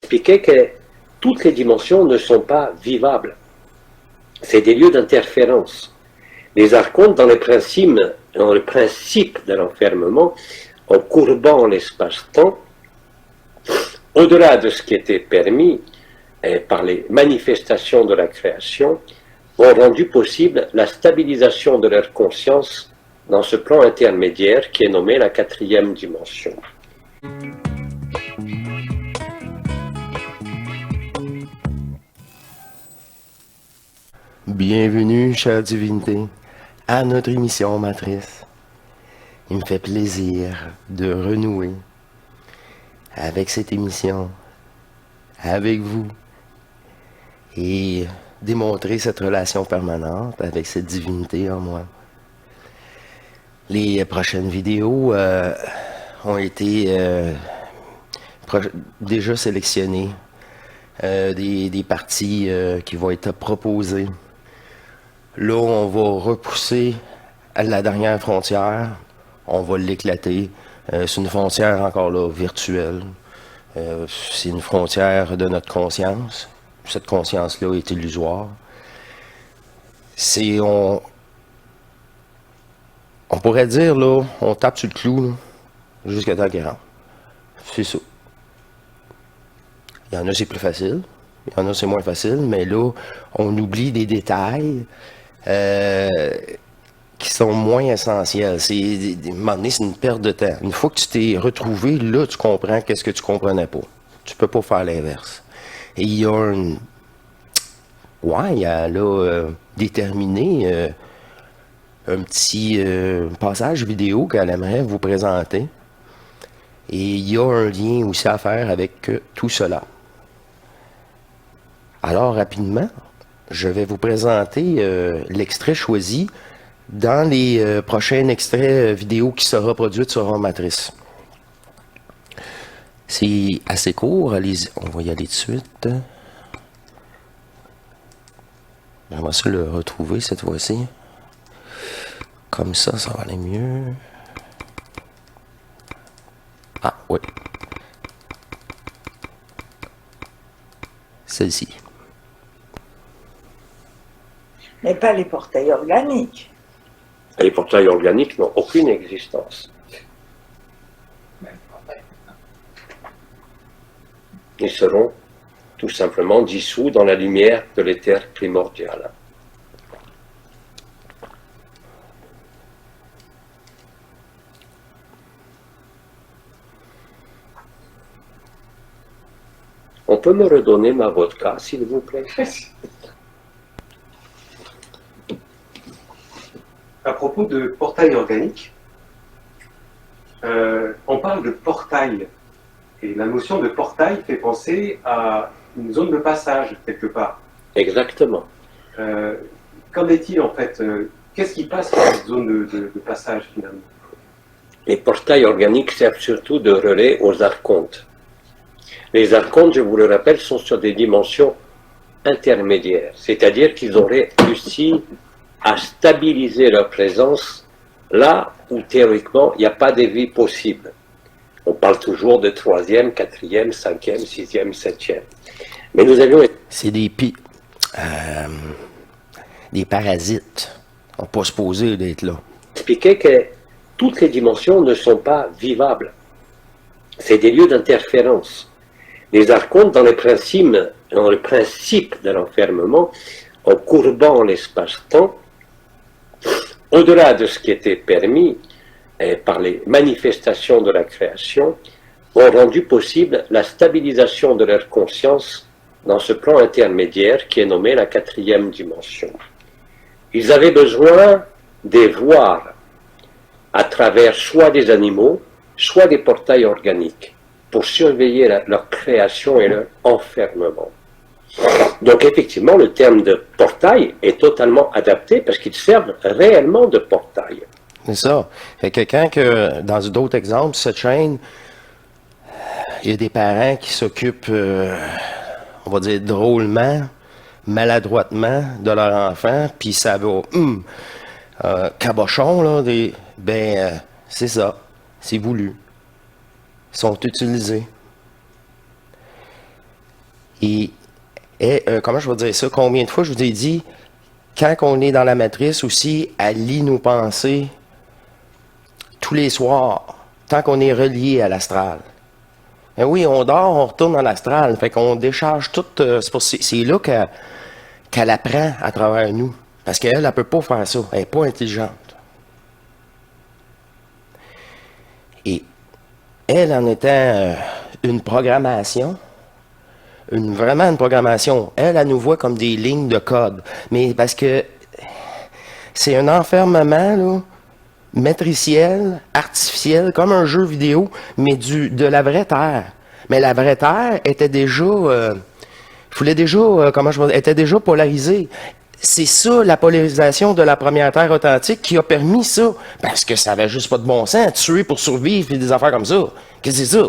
expliquait que toutes les dimensions ne sont pas vivables. C'est des lieux d'interférence. Les archontes, dans le principe de l'enfermement, en courbant l'espace-temps, au-delà de ce qui était permis par les manifestations de la création, ont rendu possible la stabilisation de leur conscience dans ce plan intermédiaire qui est nommé la 4e dimension. Bienvenue, chère divinité, à notre émission matrice. Il me fait plaisir de renouer avec cette émission, avec vous, et démontrer cette relation permanente avec cette divinité en moi. Les prochaines vidéos ont été déjà sélectionnées, des parties qui vont être proposées. Là, on va repousser à la dernière frontière, on va l'éclater. C'est une frontière encore là virtuelle. C'est une frontière de notre conscience. Cette conscience-là est illusoire. On pourrait dire, là, on tape sur le clou jusqu'à temps qu'il rentre. C'est ça. Il y en a, c'est plus facile. Il y en a, c'est moins facile. Mais là, on oublie des détails qui sont moins essentiels. À un moment donné, c'est une perte de temps. Une fois que tu t'es retrouvé, là, tu comprends qu'est-ce que tu comprenais pas. Tu peux pas faire l'inverse. Et il y a il y a là déterminé un petit passage vidéo qu'elle aimerait vous présenter. Et il y a un lien aussi à faire avec tout cela. Alors, rapidement, je vais vous présenter l'extrait choisi dans les prochains extraits vidéo qui sera produit sur Home Matrice. C'est assez court, allez-y, on va y aller de suite. J'aimerais ça le retrouver cette fois-ci. Comme ça va aller mieux. Ah, oui. Celle-ci. Mais pas les portails organiques. Les portails organiques n'ont aucune existence. Ils seront tout simplement dissous dans la lumière de l'éther primordial. On peut me redonner ma vodka, s'il vous plaît? À propos de portail organique, on parle de portail. Et la notion de portail fait penser à une zone de passage, quelque part. Exactement. Qu'en est-il, en fait? Qu'est-ce qui passe par cette zone de passage, finalement? Les portails organiques servent surtout de relais aux archontes. Les archontes, je vous le rappelle, sont sur des dimensions intermédiaires, c'est-à-dire qu'ils auraient réussi à stabiliser leur présence là où théoriquement il n'y a pas de vie possible. On parle toujours de 3e, 4e, 5e, 6e, 7e. Mais nous avions... C'est des parasites. On peut pas se poser d'être là. Expliqué que toutes les dimensions ne sont pas vivables. C'est des lieux d'interférence. Les archontes, dans le principe de l'enfermement, en courbant l'espace-temps, au-delà de ce qui était permis par les manifestations de la création, ont rendu possible la stabilisation de leur conscience dans ce plan intermédiaire qui est nommé la 4e dimension. Ils avaient besoin de voir à travers soit des animaux, soit des portails organiques, pour surveiller leur création et leur enfermement. Donc effectivement, le terme de portail est totalement adapté parce qu'ils servent réellement de portail. C'est ça. Fait que quand que, dans d'autres exemples, cette chaîne, il y a des parents qui s'occupent, on va dire drôlement, maladroitement de leur enfant, puis ça va, cabochon, là, c'est ça, c'est voulu. Ils sont utilisés. Et comment je vais dire ça? Combien de fois je vous ai dit, quand on est dans la matrice aussi, elle lit nos pensées tous les soirs, tant qu'on est relié à l'astral. Ben oui, on dort, on retourne dans l'astral, fait qu'on décharge tout. C'est là qu'elle apprend à travers nous. Parce qu'elle, elle ne peut pas faire ça. Elle n'est pas intelligente. Et elle, en étant une programmation, vraiment une programmation, elle nous voit comme des lignes de code. Mais parce que c'est un enfermement, là, matriciel, artificiel, comme un jeu vidéo, mais de la vraie Terre. Mais la vraie Terre était déjà, était déjà polarisée. C'est ça, la polarisation de la première Terre authentique qui a permis ça. Parce que ça avait juste pas de bon sens, tuer pour survivre et des affaires comme ça. Qu'est-ce que c'est ça?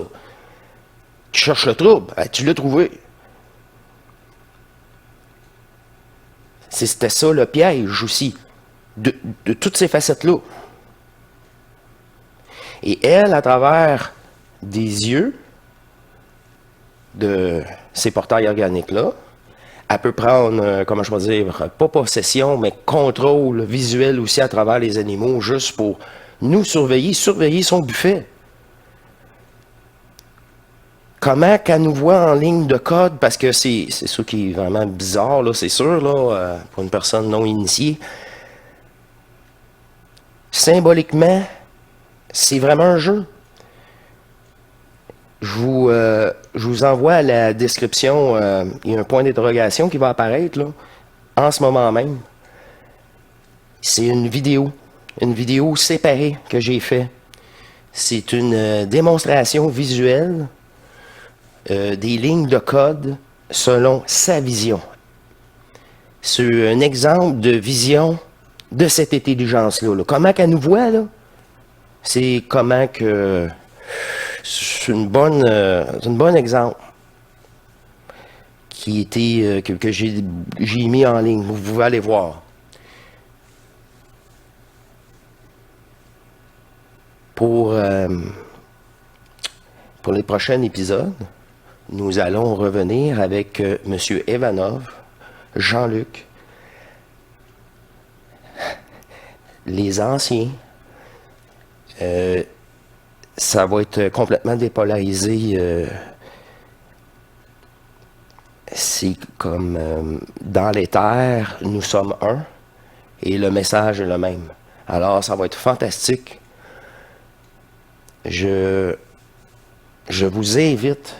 Tu cherches le trouble, tu l'as trouvé. C'était ça le piège aussi, de toutes ces facettes-là. Et elle, à travers des yeux de ces portails organiques-là, elle peut prendre, comment je vais dire, pas possession, mais contrôle visuel aussi à travers les animaux, juste pour nous surveiller son buffet. Comment qu'elle nous voit en ligne de code, parce que c'est ça qui est vraiment bizarre, là, c'est sûr, là, pour une personne non initiée. Symboliquement, c'est vraiment un jeu. Je vous envoie à la description, il y a un point d'interrogation qui va apparaître là, en ce moment même. C'est une vidéo séparée que j'ai faite. C'est une démonstration visuelle des lignes de code selon sa vision. C'est un exemple de vision de cette intelligence-là. Là. Comment qu'elle nous voit, là? C'est comment que... C'est un bon exemple qui était que j'ai mis en ligne. Vous pouvez aller voir. Pour les prochains épisodes, nous allons revenir avec M. Ivanov, Jean-Luc, les anciens. Ça va être complètement dépolarisé. C'est comme dans les terres, nous sommes un et le message est le même. Alors, ça va être fantastique. Je vous invite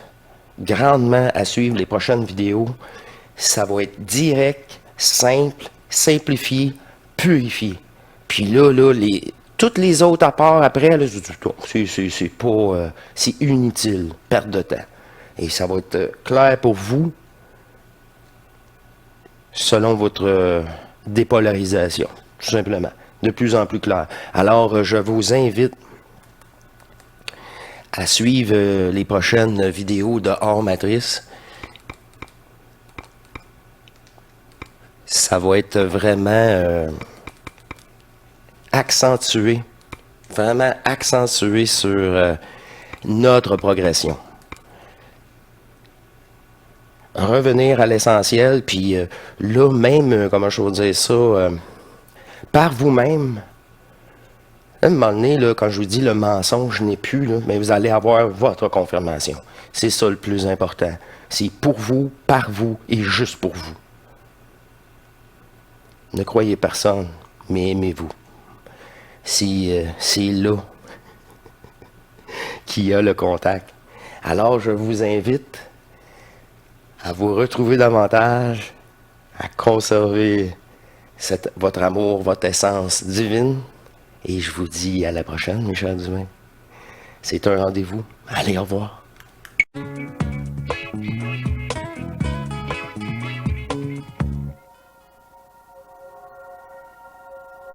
grandement à suivre les prochaines vidéos. Ça va être direct, simple, simplifié, purifié. Puis là, toutes les autres apports après, c'est pas, c'est inutile, perte de temps. Et ça va être clair pour vous, selon votre dépolarisation, tout simplement, de plus en plus clair. Alors, je vous invite à suivre les prochaines vidéos de Hors Matrice. Ça va être vraiment vraiment accentué sur notre progression. Revenir à l'essentiel, puis là, même, comment je veux dire ça, par vous-même. À un moment donné, là, quand je vous dis le mensonge n'est plus, là, mais vous allez avoir votre confirmation. C'est ça le plus important. C'est pour vous, par vous et juste pour vous. Ne croyez personne, mais aimez-vous. C'est là qu'il y a le contact. Alors, je vous invite à vous retrouver davantage, à conserver votre amour, votre essence divine. Et je vous dis à la prochaine, mes chers humains. C'est un rendez-vous. Allez, au revoir.